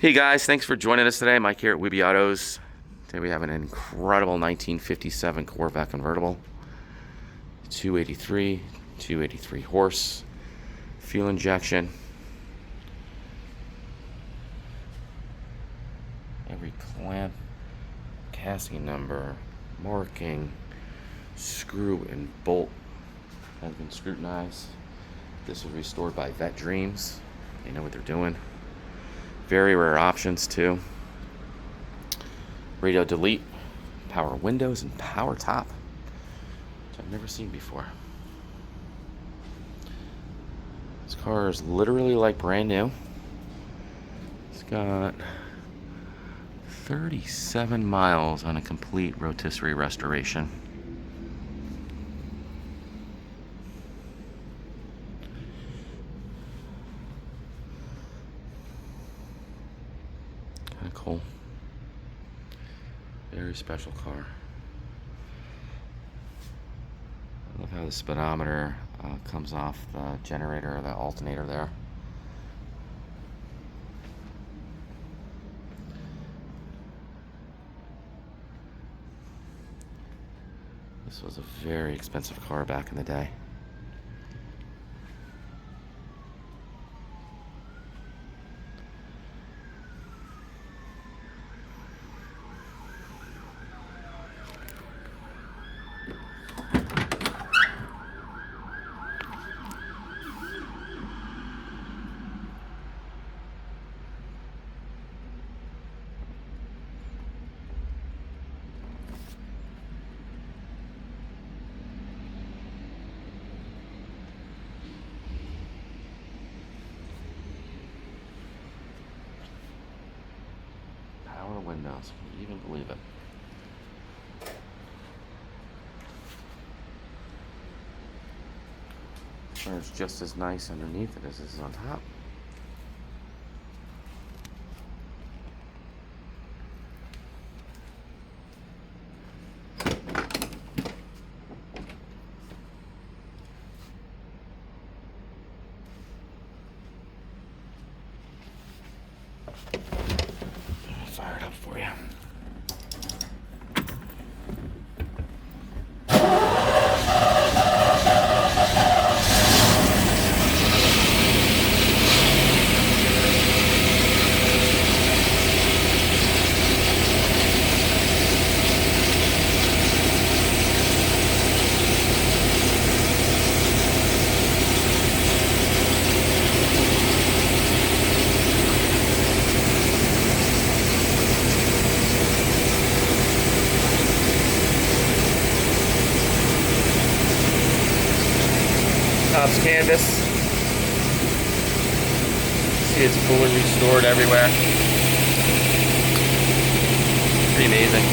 Hey guys, thanks for joining us today. Mike here at Weeby Autos. Today we have an incredible 1957 Corvette convertible. 283 horse, fuel injection. Every clamp, casting number, marking, screw and bolt has been scrutinized. This was restored by Vette Dreams. They know what they're doing. Very rare options too. Radio delete, power windows, and power top, which I've never seen before. This car is literally like brand new. It's got 37 miles on a complete rotisserie restoration. Kind of cool. Very special car. I love how the speedometer comes off the generator or the alternator there. This was a very expensive car back in the day. Power windows, can you even believe it? It's just as nice underneath it as it is on top. Fire it up for you. Top's canvas. See, it's fully restored everywhere. Pretty amazing.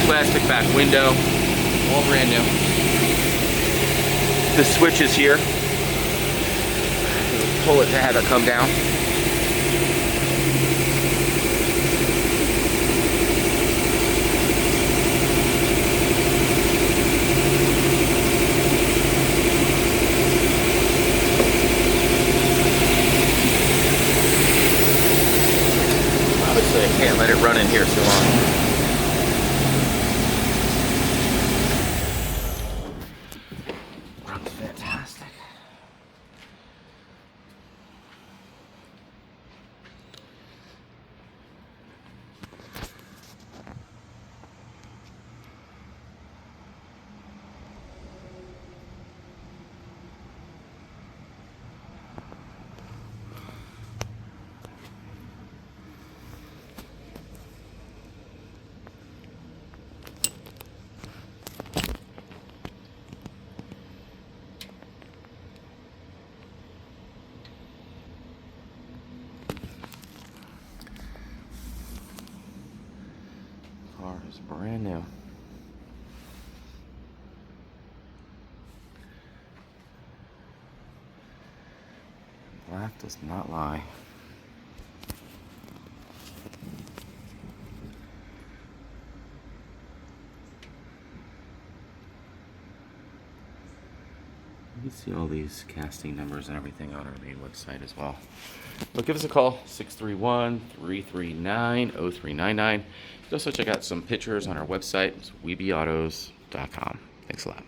Plastic back window, all brand new. The switch is here. Pull it to have it come down. Obviously, I can't let it run in here too long. Runs fantastic. Car is brand new. Black does not lie. You see all these casting numbers and everything on our main website as well. But give us a call, 631-339-0399. You can also check out some pictures on our website, weebyautos.com. Thanks a lot.